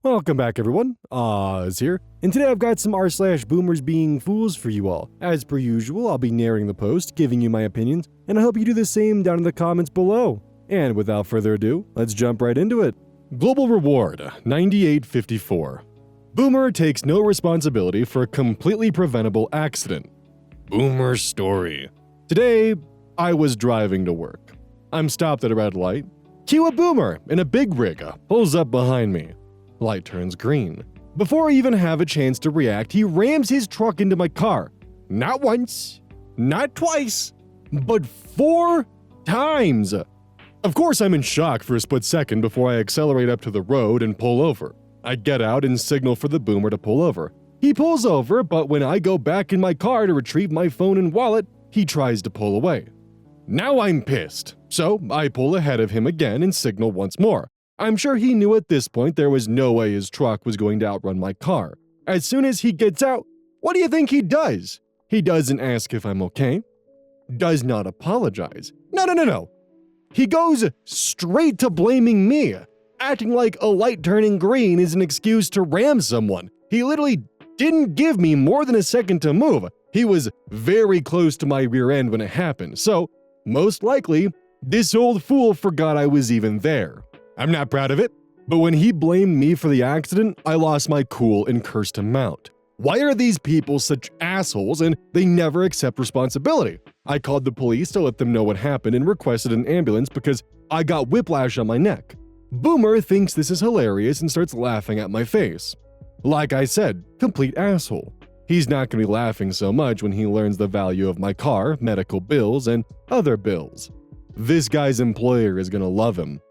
Welcome back everyone, Oz here, and today I've got some r/BoomersBeingFools for you all. As per usual, I'll be narrating the post, giving you my opinions, and I hope you do the same down in the comments below. And without further ado, let's jump right into it. Global Reward, 9854. Boomer takes no responsibility for a completely preventable accident. Boomer's story. Today, I was driving to work. I'm stopped at a red light. Cue a boomer in a big rig pulls up behind me. Light turns green. Before I even have a chance to react, he rams his truck into my car. Not once, not twice, but 4 times. Of course, I'm in shock for a split second before I accelerate up to the road and pull over. I get out and signal for the boomer to pull over. He pulls over, but when I go back in my car to retrieve my phone and wallet, he tries to pull away. Now I'm pissed, so I pull ahead of him again and signal once more. I'm sure he knew at this point there was no way his truck was going to outrun my car. As soon as he gets out, what do you think he does? He doesn't ask if I'm okay. Does not apologize. No. He goes straight to blaming me, acting like a light turning green is an excuse to ram someone. He literally didn't give me more than a second to move. He was very close to my rear end when it happened, so most likely, this old fool forgot I was even there. I'm not proud of it, but when he blamed me for the accident, I lost my cool and cursed him out. Why are these people such assholes and they never accept responsibility? I called the police to let them know what happened and requested an ambulance because I got whiplash on my neck. Boomer thinks this is hilarious and starts laughing at my face. Like I said, complete asshole. He's not going to be laughing so much when he learns the value of my car, medical bills, and other bills. This guy's employer is going to love him.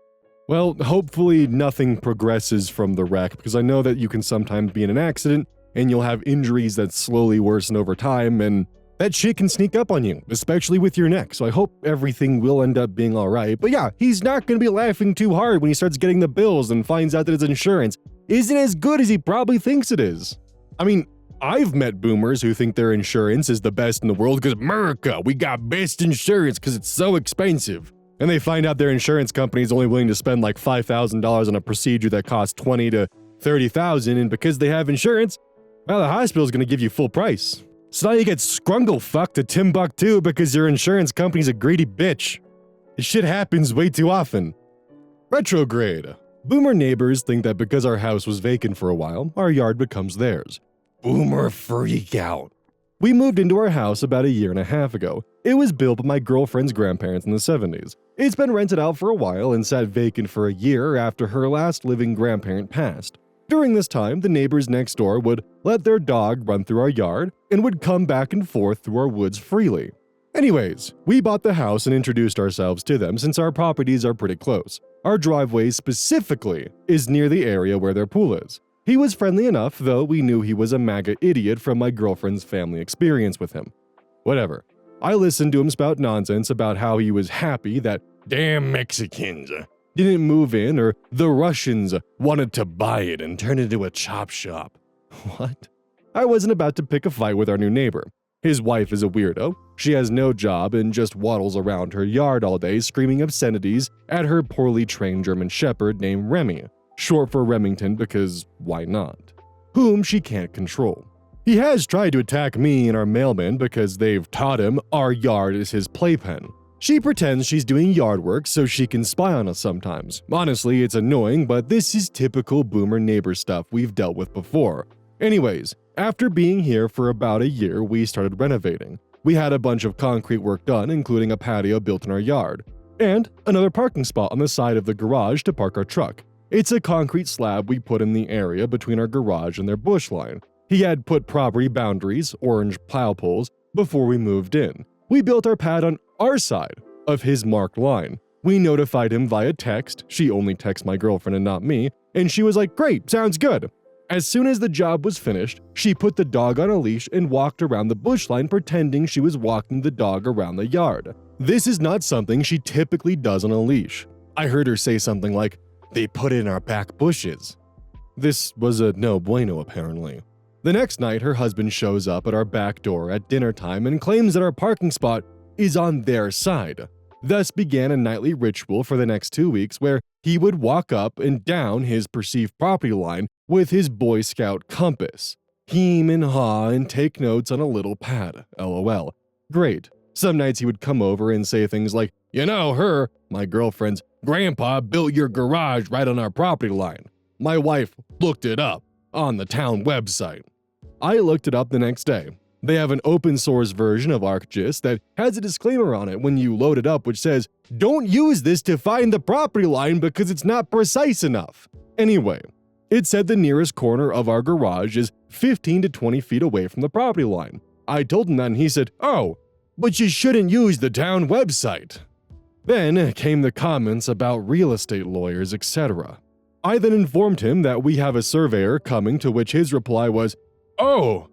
Well, hopefully nothing progresses from the wreck, because I know that you can sometimes be in an accident and you'll have injuries that slowly worsen over time, and that shit can sneak up on you, especially with your neck, so I hope everything will end up being alright. But yeah, he's not going to be laughing too hard when he starts getting the bills and finds out that his insurance isn't as good as he probably thinks it is. I mean, I've met boomers who think their insurance is the best in the world because America, we got best insurance because it's so expensive. And they find out their insurance company is only willing to spend like $5,000 on a procedure that costs $20,000 to $30,000, and because they have insurance, well, the hospital's gonna give you full price. So now you get scrungle fucked to Timbuktu because your insurance company's a greedy bitch. This shit happens way too often. Retrograde. Boomer neighbors think that because our house was vacant for a while, our yard becomes theirs. Boomer freak out. We moved into our house about a year and a half ago. It was built by my girlfriend's grandparents in the 70s. It's been rented out for a while and sat vacant for a year after her last living grandparent passed. During this time, the neighbors next door would let their dog run through our yard and would come back and forth through our woods freely. Anyways, we bought the house and introduced ourselves to them since our properties are pretty close. Our driveway specifically is near the area where their pool is. He was friendly enough, though we knew he was a MAGA idiot from my girlfriend's family experience with him. Whatever. I listened to him spout nonsense about how he was happy that damn Mexicans didn't move in or the Russians wanted to buy it and turn it into a chop shop. What? I wasn't about to pick a fight with our new neighbor. His wife is a weirdo. She has no job and just waddles around her yard all day screaming obscenities at her poorly trained German shepherd named Remy. Short for Remington because why not? Whom she can't control. He has tried to attack me and our mailman because they've taught him our yard is his playpen. She pretends she's doing yard work so she can spy on us sometimes. Honestly, it's annoying, but this is typical boomer neighbor stuff we've dealt with before. Anyways, after being here for about a year, we started renovating. We had a bunch of concrete work done, including a patio built in our yard, and another parking spot on the side of the garage to park our truck. It's a concrete slab we put in the area between our garage and their bush line. He had put property boundaries, orange plow poles, before we moved in. We built our pad on our side of his marked line. We notified him via text. She only texts my girlfriend and not me, and she was like, "Great, sounds good." As soon as the job was finished, she put the dog on a leash and walked around the bush line pretending she was walking the dog around the yard. This is not something she typically does on a leash. I heard her say something like, "They put it in our back bushes." This was a no bueno apparently. The next night, her husband shows up at our back door at dinner time and claims that our parking spot is on their side. Thus began a nightly ritual for the next 2 weeks where he would walk up and down his perceived property line with his Boy Scout compass. Heem and haw and take notes on a little pad, lol. Great. Some nights he would come over and say things like, "You know, her, my girlfriend's grandpa built your garage right on our property line. My wife looked it up on the town website." I looked it up the next day. They have an open source version of ArcGIS that has a disclaimer on it when you load it up which says, "Don't use this to find the property line because it's not precise enough." Anyway, it said the nearest corner of our garage is 15 to 20 feet away from the property line. I told him that and he said, "Oh, but you shouldn't use the town website." Then came the comments about real estate lawyers, etc. I then informed him that we have a surveyor coming, to which his reply was, "Oh,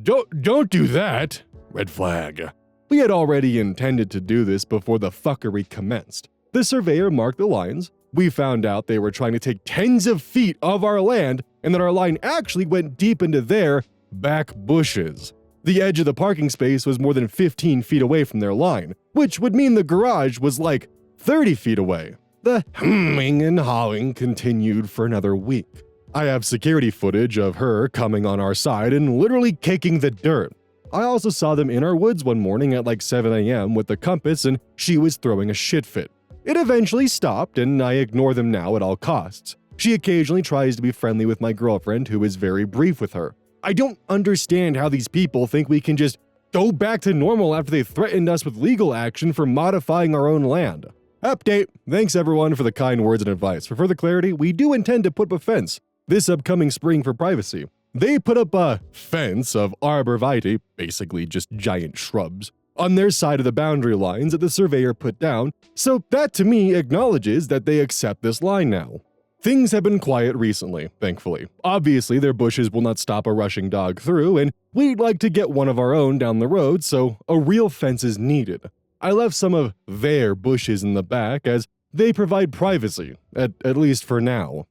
don't do that. Red flag." We had already intended to do this before the fuckery commenced. The surveyor marked the lines. We found out they were trying to take tens of feet of our land and that our line actually went deep into their back bushes. The edge of the parking space was more than 15 feet away from their line, which would mean the garage was like 30 feet away. The hemming and hawing continued for another week. I have security footage of her coming on our side and literally kicking the dirt. I also saw them in our woods one morning at like 7 a.m. with the compass and she was throwing a shit fit. It eventually stopped and I ignore them now at all costs. She occasionally tries to be friendly with my girlfriend, who is very brief with her. I don't understand how these people think we can just go back to normal after they threatened us with legal action for modifying our own land. Update. Thanks everyone for the kind words and advice. For further clarity, we do intend to put up a fence this upcoming spring for privacy. They put up a fence of arborvitae, basically just giant shrubs, on their side of the boundary lines that the surveyor put down, so that to me acknowledges that they accept this line now. Things have been quiet recently, thankfully. Obviously, their bushes will not stop a rushing dog through, and we'd like to get one of our own down the road, so a real fence is needed. I left some of their bushes in the back as they provide privacy, at least for now.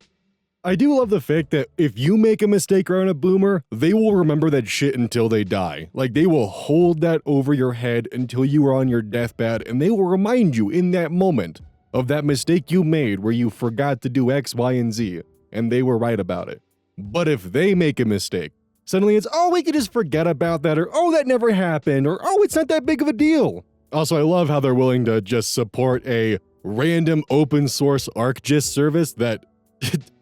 I do love the fact that if you make a mistake around a boomer, they will remember that shit until they die. Like, they will hold that over your head until you are on your deathbed, and they will remind you in that moment of that mistake you made where you forgot to do X, Y, and Z, and they were right about it. But if they make a mistake, suddenly it's, "Oh, we could just forget about that," or "Oh, that never happened," or "Oh, it's not that big of a deal." Also, I love how they're willing to just support a random open source ArcGIS service that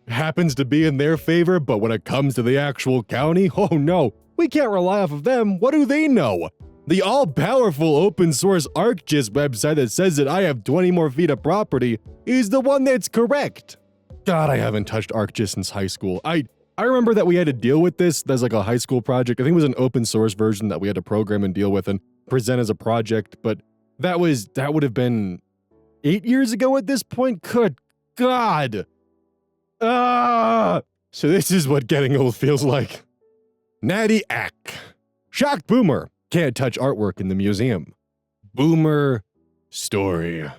happens to be in their favor, but when it comes to the actual county, oh no, we can't rely off of them. What do they know? The all-powerful open source ArcGIS website that says that I have 20 more feet of property is the one that's correct. God, I haven't touched ArcGIS since high school. I remember that we had to deal with this as like a high school project. I think it was an open source version that we had to program and deal with and present as a project, but that would have been 8 years ago at this point. Good God. So this is what getting old feels like. Natty Ack. Shocked boomer. Can't touch artwork in the museum. Boomer story.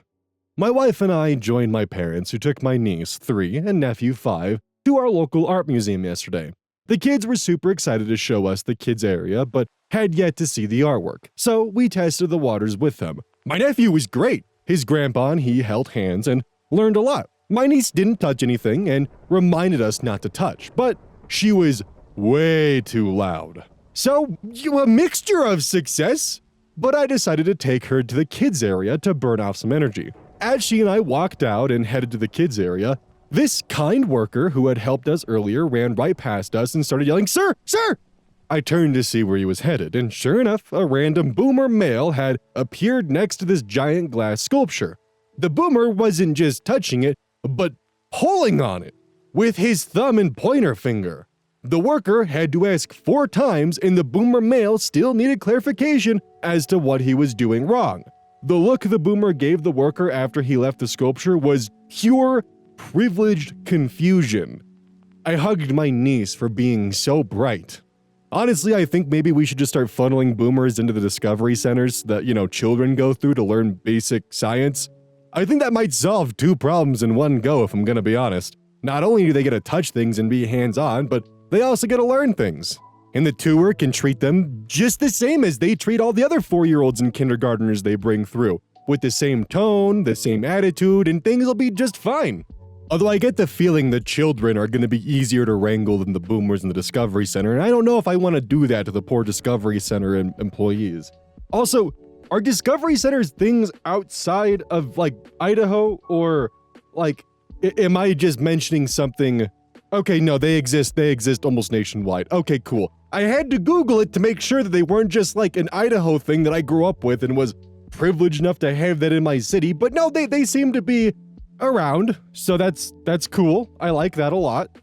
My wife and I joined my parents, who took my niece, 3, and nephew, 5, to our local art museum yesterday. The kids were super excited to show us the kids area, but had yet to see the artwork, so we tested the waters with them. My nephew was great. His grandpa and he held hands and learned a lot. My niece didn't touch anything and reminded us not to touch, but she was way too loud. So, a mixture of success, but I decided to take her to the kids area to burn off some energy. As she and I walked out and headed to the kids area, this kind worker who had helped us earlier ran right past us and started yelling, "Sir, sir!" I turned to see where he was headed, and sure enough, a random boomer male had appeared next to this giant glass sculpture. The boomer wasn't just touching it, but pulling on it with his thumb and pointer finger. The worker had to ask 4 times, and the boomer male still needed clarification as to what he was doing wrong. The look the boomer gave the worker after he left the sculpture was pure, privileged confusion. I hugged my niece for being so bright. Honestly, I think maybe we should just start funneling boomers into the discovery centers that, children go through to learn basic science. I think that might solve 2 problems in one go, if I'm gonna be honest. Not only do they get to touch things and be hands-on, but they also get to learn things. And the tour can treat them just the same as they treat all the other 4-year-olds and kindergartners they bring through, with the same tone, the same attitude, and things will be just fine. Although I get the feeling that children are going to be easier to wrangle than the boomers in the Discovery Center, and I don't know if I want to do that to the poor Discovery Center employees. Also, are Discovery Centers things outside of, like, Idaho, or, like, am I just mentioning something? Okay, no, they exist almost nationwide. Okay, cool. I had to Google it to make sure that they weren't just, like, an Idaho thing that I grew up with and was privileged enough to have that in my city, but no, they seem to be around, so that's cool. I like that a lot.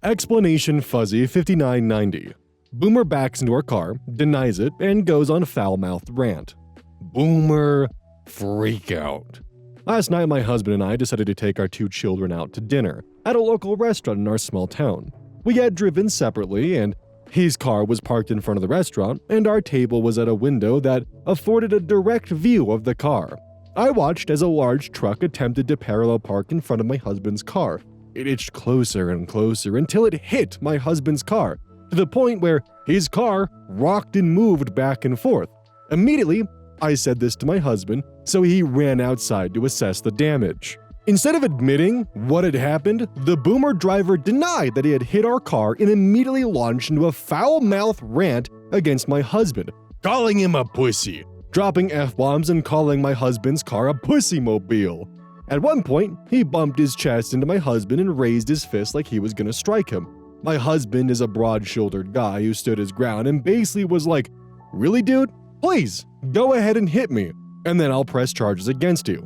Explanation Fuzzy 5990. Boomer backs into our car, denies it, and goes on foul-mouthed rant. Boomer freak out. Last night, my husband and I decided to take our 2 children out to dinner at a local restaurant in our small town. We had driven separately, and his car was parked in front of the restaurant, and our table was at a window that afforded a direct view of the car. I watched as a large truck attempted to parallel park in front of my husband's car. It inched closer and closer until it hit my husband's car, to the point where his car rocked and moved back and forth. Immediately, I said this to my husband, so he ran outside to assess the damage. Instead of admitting what had happened, the boomer driver denied that he had hit our car and immediately launched into a foul-mouthed rant against my husband, calling him a pussy, dropping F-bombs and calling my husband's car a pussy-mobile. At one point, he bumped his chest into my husband and raised his fist like he was gonna strike him. My husband is a broad-shouldered guy who stood his ground and basically was like, "Really, dude? Please, go ahead and hit me, and then I'll press charges against you."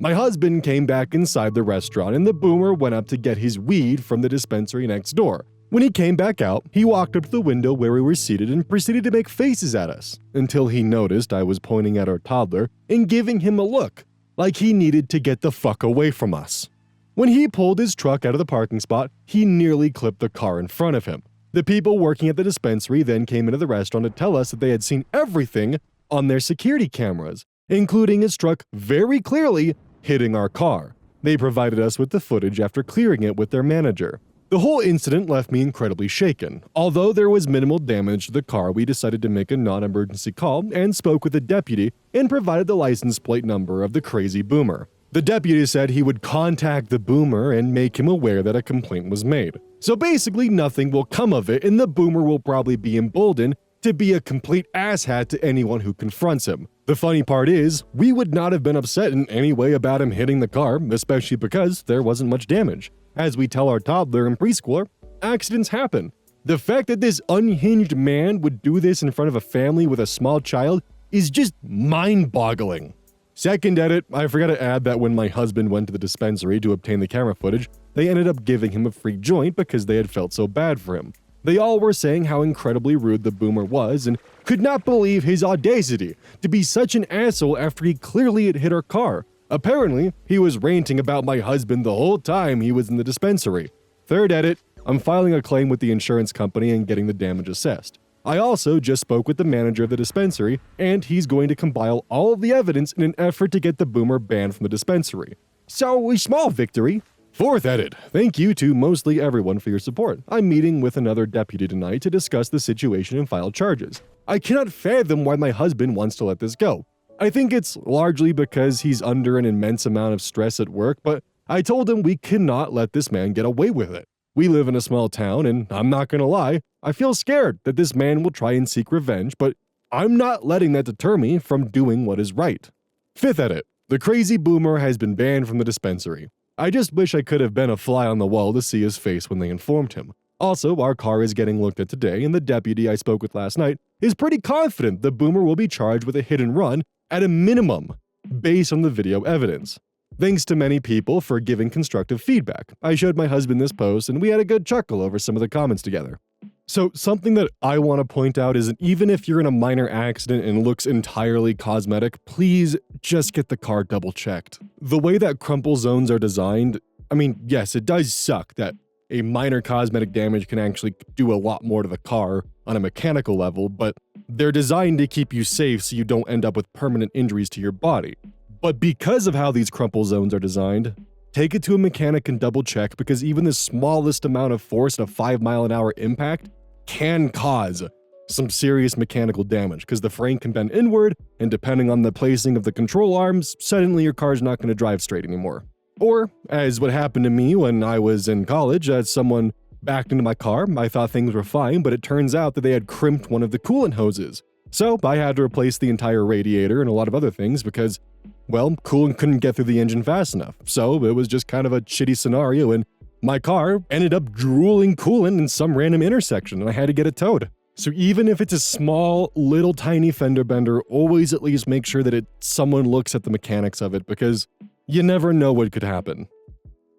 My husband came back inside the restaurant and the boomer went up to get his weed from the dispensary next door. When he came back out, he walked up to the window where we were seated and proceeded to make faces at us, until he noticed I was pointing at our toddler and giving him a look, like he needed to get the fuck away from us. When he pulled his truck out of the parking spot, he nearly clipped the car in front of him. The people working at the dispensary then came into the restaurant to tell us that they had seen everything on their security cameras, including his truck very clearly hitting our car. They provided us with the footage after clearing it with their manager. The whole incident left me incredibly shaken. Although there was minimal damage to the car, we decided to make a non-emergency call and spoke with the deputy and provided the license plate number of the crazy boomer. The deputy said he would contact the boomer and make him aware that a complaint was made. So basically nothing will come of it and the boomer will probably be emboldened to be a complete asshat to anyone who confronts him. The funny part is, we would not have been upset in any way about him hitting the car, especially because there wasn't much damage. As we tell our toddler and preschooler, accidents happen. The fact that this unhinged man would do this in front of a family with a small child is just mind-boggling. Second edit, I forgot to add that when my husband went to the dispensary to obtain the camera footage, they ended up giving him a free joint because they had felt so bad for him. They all were saying how incredibly rude the boomer was and could not believe his audacity to be such an asshole after he clearly had hit our car. Apparently, he was ranting about my husband the whole time he was in the dispensary. Third edit, I'm filing a claim with the insurance company and getting the damage assessed. I also just spoke with the manager of the dispensary, and he's going to compile all of the evidence in an effort to get the boomer banned from the dispensary. So, a small victory. Fourth edit, thank you to mostly everyone for your support. I'm meeting with another deputy tonight to discuss the situation and file charges. I cannot fathom why my husband wants to let this go. I think it's largely because he's under an immense amount of stress at work, but I told him we cannot let this man get away with it. We live in a small town, and I'm not gonna lie, I feel scared that this man will try and seek revenge, but I'm not letting that deter me from doing what is right. Fifth edit, the crazy boomer has been banned from the dispensary. I just wish I could have been a fly on the wall to see his face when they informed him. Also, our car is getting looked at today, and the deputy I spoke with last night is pretty confident the boomer will be charged with a hit and run at a minimum, based on the video evidence. Thanks to many people for giving constructive feedback. I showed my husband this post, and we had a good chuckle over some of the comments together. So, something that I want to point out is that even if you're in a minor accident and looks entirely cosmetic, please just get the car double checked. The way that crumple zones are designed, I mean, yes, it does suck that a minor cosmetic damage can actually do a lot more to the car on a mechanical level, but they're designed to keep you safe so you don't end up with permanent injuries to your body. But because of how these crumple zones are designed, take it to a mechanic and double check, because even the smallest amount of force in a 5-mile-an-hour impact can cause some serious mechanical damage, because the frame can bend inward, and depending on the placing of the control arms, suddenly your car's not going to drive straight anymore. Or, as what happened to me when I was in college, as someone backed into my car, I thought things were fine, but it turns out that they had crimped one of the coolant hoses. So I had to replace the entire radiator and a lot of other things because, well, coolant couldn't get through the engine fast enough. So it was just kind of a shitty scenario, and my car ended up drooling coolant in some random intersection, and I had to get it towed. So even if it's a small, little tiny fender bender, always at least make sure that someone looks at the mechanics of it, because you never know what could happen.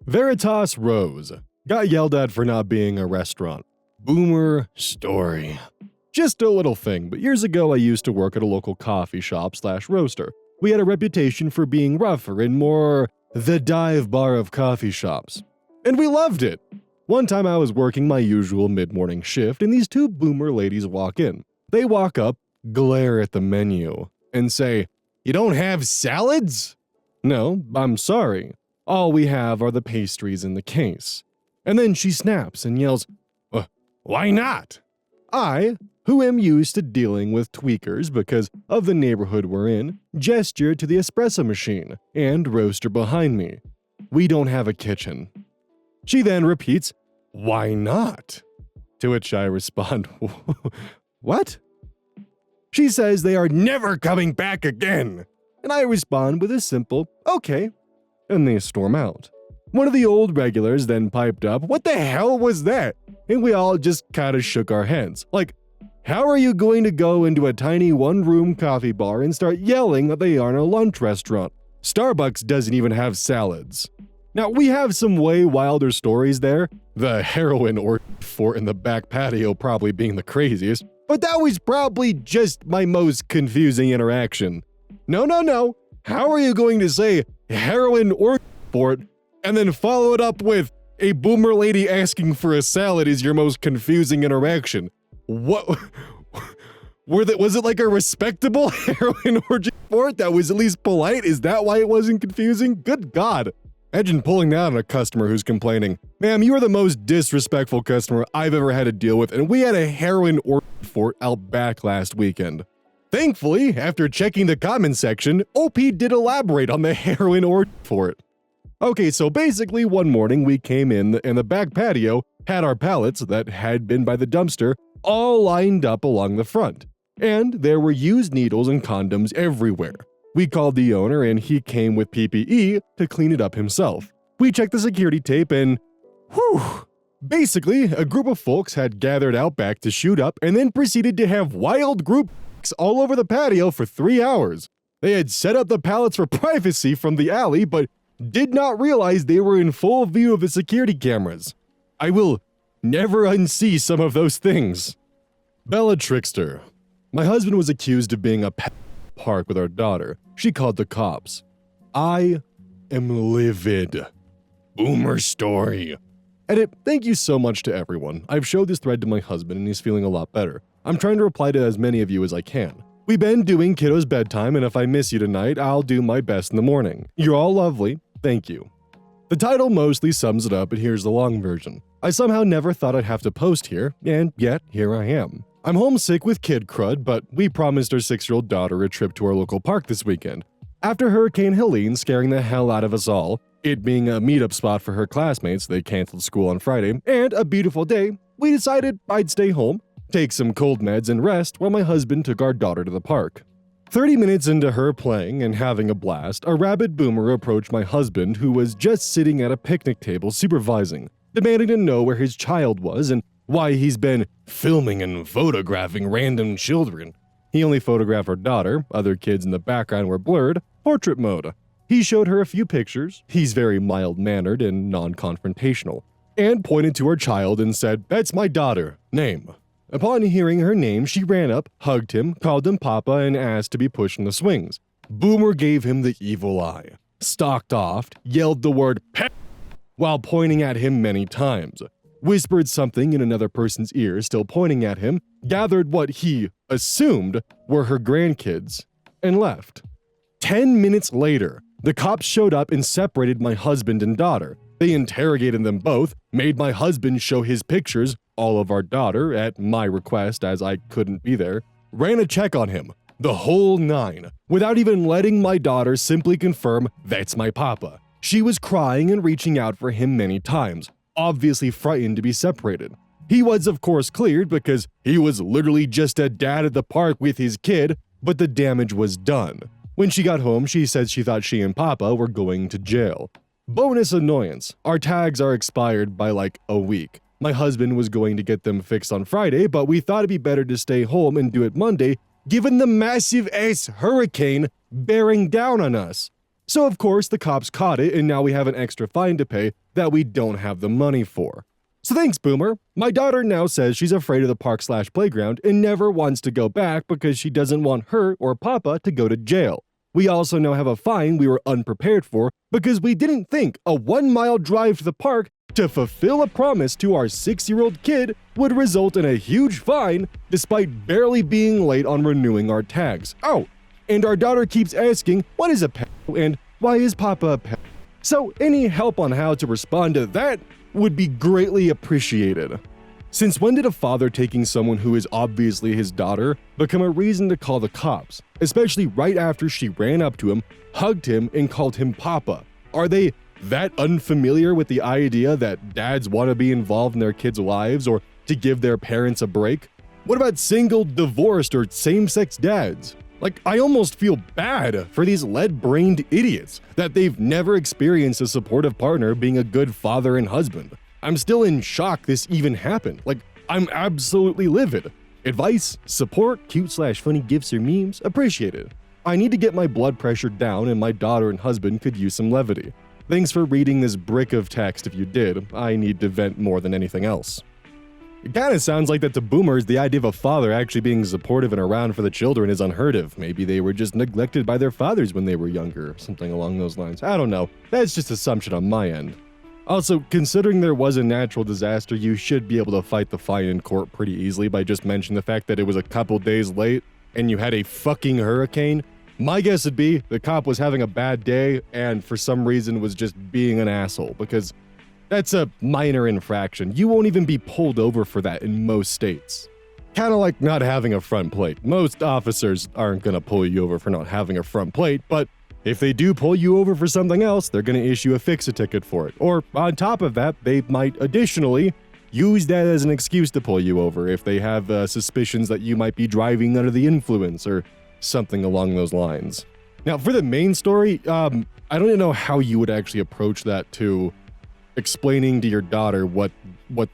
Veritas Rose got yelled at for not being a restaurant. Boomer story. Just a little thing, but years ago I used to work at a local coffee shop / roaster. We had a reputation for being rougher and more the dive bar of coffee shops. And we loved it. One time I was working my usual mid-morning shift and these two boomer ladies walk in. They walk up, glare at the menu, and say, "You don't have salads?" "No, I'm sorry. All we have are the pastries in the case." And then she snaps and yells, "Why not?" I, who am used to dealing with tweakers because of the neighborhood we're in, gestured to the espresso machine and roaster behind me. "We don't have a kitchen." She then repeats, "Why not?" To which I respond, "What?" She says they are never coming back again. And I respond with a simple, "Okay." And they storm out. One of the old regulars then piped up, "What the hell was that?" And we all just kind of shook our heads. Like, how are you going to go into a tiny one-room coffee bar and start yelling that they aren't a lunch restaurant? Starbucks doesn't even have salads. Now, we have some way wilder stories there, the heroin fort in the back patio probably being the craziest, but that was probably just my most confusing interaction. No. How are you going to say heroin fort and then follow it up with a boomer lady asking for a salad is your most confusing interaction? What? Was it like a respectable heroin orgy fort that was at least polite? Is that why it wasn't confusing? Good God. Imagine pulling that on a customer who's complaining, "Ma'am, you are the most disrespectful customer I've ever had to deal with, and we had a heroin fort out back last weekend." Thankfully, after checking the comment section, OP did elaborate on the heroin fort. Okay, so basically one morning we came in and the back patio had our pallets that had been by the dumpster all lined up along the front. And there were used needles and condoms everywhere. We called the owner and he came with PPE to clean it up himself. We checked the security tape and whew! Basically, a group of folks had gathered out back to shoot up and then proceeded to have wild group all over the patio for 3 hours. They had set up the pallets for privacy from the alley, but did not realize they were in full view of the security cameras. I will never unsee some of those things. Bella Trickster. My husband was accused of being a park with our daughter. She called the cops. I am livid. Boomer story. Edit, thank you so much to everyone. I've showed this thread to my husband and he's feeling a lot better. I'm trying to reply to as many of you as I can. We've been doing kiddo's bedtime, and if I miss you tonight, I'll do my best in the morning. You're all lovely. Thank you. The title mostly sums it up, but here's the long version. I somehow never thought I'd have to post here, and yet here I am. I'm homesick with kid crud, but we promised our 6-year-old daughter a trip to our local park this weekend. After Hurricane Helene scaring the hell out of us all, it being a meetup spot for her classmates, they canceled school on Friday, and a beautiful day, we decided I'd stay home, take some cold meds and rest while my husband took our daughter to the park. 30 minutes into her playing and having a blast, a rabid boomer approached my husband who was just sitting at a picnic table supervising, demanding to know where his child was and why he's been filming and photographing random children. He only photographed our daughter, other kids in the background were blurred, portrait mode. He showed her a few pictures, he's very mild-mannered and non-confrontational, and pointed to our child and said, "That's my daughter, name." Upon hearing her name, she ran up, hugged him, called him Papa, and asked to be pushed in the swings. Boomer gave him the evil eye, stalked off, yelled the word "pet" while pointing at him many times, whispered something in another person's ear, still pointing at him, gathered what he assumed were her grandkids, and left. 10 minutes later, the cops showed up and separated my husband and daughter. They interrogated them both, made my husband show his pictures, all of our daughter, at my request as I couldn't be there, ran a check on him, the whole 9, without even letting my daughter simply confirm, "That's my papa." She was crying and reaching out for him many times, obviously frightened to be separated. He was of course cleared because he was literally just a dad at the park with his kid, but the damage was done. When she got home, she said she thought she and Papa were going to jail. Bonus annoyance, our tags are expired by like a week. My husband was going to get them fixed on Friday, but we thought it'd be better to stay home and do it Monday, given the massive ass hurricane bearing down on us. So of course the cops caught it, and now we have an extra fine to pay that we don't have the money for. So thanks, Boomer. My daughter now says she's afraid of the park/playground and never wants to go back because she doesn't want her or Papa to go to jail. We also now have a fine we were unprepared for because we didn't think a 1-mile drive to the park to fulfill a promise to our 6-year-old kid would result in a huge fine despite barely being late on renewing our tags. Oh, and our daughter keeps asking, what is a pedo and why is Papa a pedo? So any help on how to respond to that would be greatly appreciated. Since when did a father taking someone who is obviously his daughter become a reason to call the cops, especially right after she ran up to him, hugged him, and called him Papa? Are they that unfamiliar with the idea that dads want to be involved in their kids' lives or to give their parents a break? What about single, divorced, or same-sex dads? Like, I almost feel bad for these lead-brained idiots that they've never experienced a supportive partner being a good father and husband. I'm still in shock this even happened. Like, I'm absolutely livid. Advice, support, cute/funny gifts or memes, appreciated. I need to get my blood pressure down and my daughter and husband could use some levity. Thanks for reading this brick of text if you did. I need to vent more than anything else. It kinda sounds like that to boomers, the idea of a father actually being supportive and around for the children is unheard of. Maybe they were just neglected by their fathers when they were younger, something along those lines. I don't know. That's just assumption on my end. Also, considering there was a natural disaster, you should be able to fight the fine in court pretty easily by just mentioning the fact that it was a couple days late and you had a fucking hurricane. My guess would be the cop was having a bad day and for some reason was just being an asshole, because that's a minor infraction. You won't even be pulled over for that in most states. Kinda like not having a front plate. Most officers aren't gonna pull you over for not having a front plate, but if they do pull you over for something else, they're going to issue a fix-a ticket for it. Or on top of that, they might additionally use that as an excuse to pull you over if they have suspicions that you might be driving under the influence or something along those lines. Now, for the main story, I don't even know how you would actually approach that to explaining to your daughter what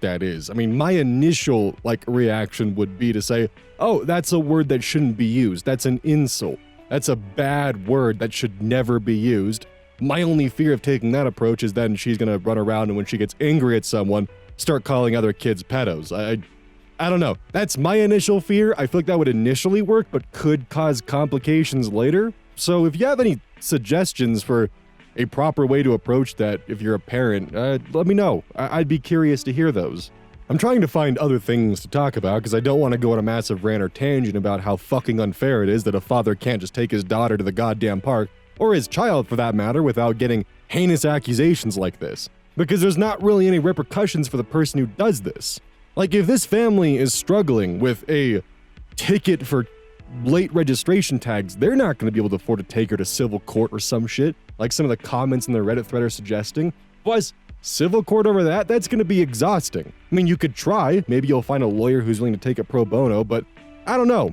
that is. I mean, my initial reaction would be to say, oh, that's a word that shouldn't be used. That's an insult. That's a bad word that should never be used. My only fear of taking that approach is then she's gonna run around and when she gets angry at someone, start calling other kids pedos. I don't know. That's my initial fear. I feel like that would initially work, but could cause complications later. So if you have any suggestions for a proper way to approach that if you're a parent, let me know. I'd be curious to hear those. I'm trying to find other things to talk about because I don't want to go on a massive rant or tangent about how fucking unfair it is that a father can't just take his daughter to the goddamn park, or his child for that matter, without getting heinous accusations like this. Because there's not really any repercussions for the person who does this. Like, if this family is struggling with a ticket for late registration tags, they're not going to be able to afford to take her to civil court or some shit, like some of the comments in the Reddit thread are suggesting. Plus, civil court over that's going to be exhausting. I mean, you could try. Maybe you'll find a lawyer who's willing to take it pro bono, but I don't know.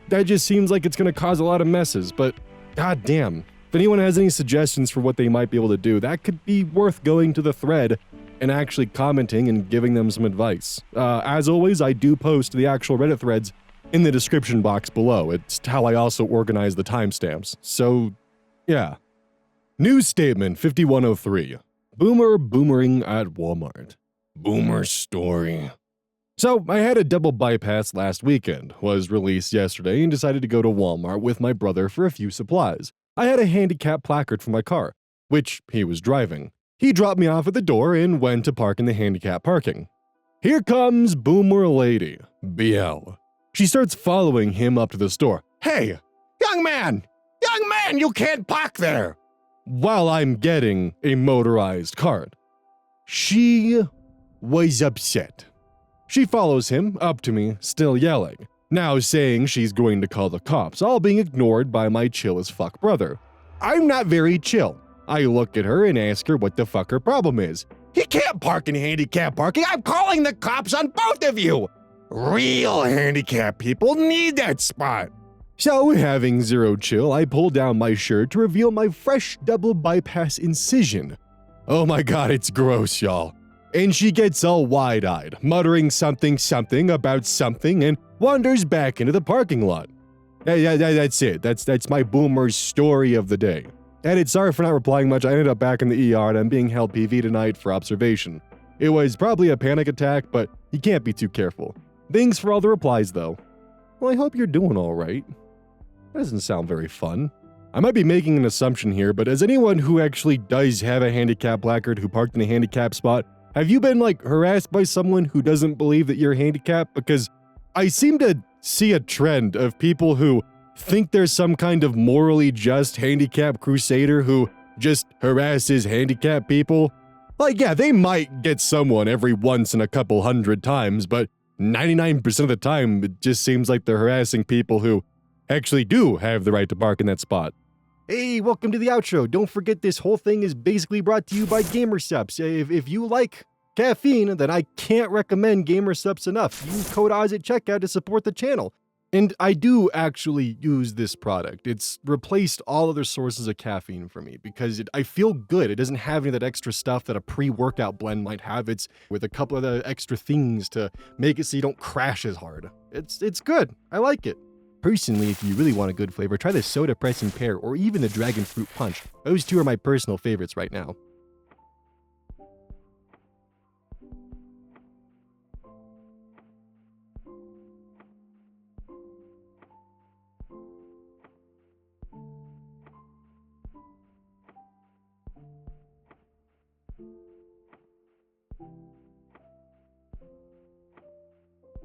That just seems like it's going to cause a lot of messes, but goddamn. If anyone has any suggestions for what they might be able to do, that could be worth going to the thread and actually commenting and giving them some advice. As always, I do post the actual Reddit threads in the description box below. It's how I also organize the timestamps. So, yeah. News statement 5103. Boomering at Walmart. Boomer story. So, I had a double bypass last weekend, was released yesterday, and decided to go to Walmart with my brother for a few supplies. I had a handicap placard for my car, which he was driving. He dropped me off at the door and went to park in the handicap parking. Here comes Boomer Lady, BL. She starts following him up to the store. Hey, young man, you can't park there. While I'm getting a motorized cart. She was upset. She follows him up to me, still yelling, now saying she's going to call the cops, all being ignored by my chill as fuck brother. I'm not very chill. I look at her and ask her what the fuck her problem is. "He can't park in handicap parking. I'm calling the cops on both of you. Real handicapped people need that spot." So, having zero chill, I pull down my shirt to reveal my fresh double bypass incision. Oh my god, it's gross, y'all. And she gets all wide-eyed, muttering something about something, and wanders back into the parking lot. Yeah, that's it. That's my boomer's story of the day. And sorry for not replying much. I ended up back in the ER and I'm being held PV tonight for observation. It was probably a panic attack, but you can't be too careful. Thanks for all the replies, though. Well, I hope you're doing all right. That doesn't sound very fun. I might be making an assumption here, but as anyone who actually does have a handicap placard who parked in a handicap spot, have you been, harassed by someone who doesn't believe that you're handicapped? Because I seem to see a trend of people who think there's some kind of morally just handicap crusader who just harasses handicapped people. Yeah, they might get someone every once in a couple hundred times, but 99% of the time, it just seems like they're harassing people who actually do have the right to park in that spot. Hey, welcome to the outro. Don't forget this whole thing is basically brought to you by GamerSupps. If you like caffeine, then I can't recommend GamerSupps enough. Use code Oz at checkout to support the channel. And I do actually use this product. It's replaced all other sources of caffeine for me because I feel good. It doesn't have any of that extra stuff that a pre-workout blend might have. It's with a couple of the extra things to make it so you don't crash as hard. It's good. I like it. Personally, if you really want a good flavor, try the Soda Pressing Pear or even the Dragon Fruit Punch. Those two are my personal favorites right now.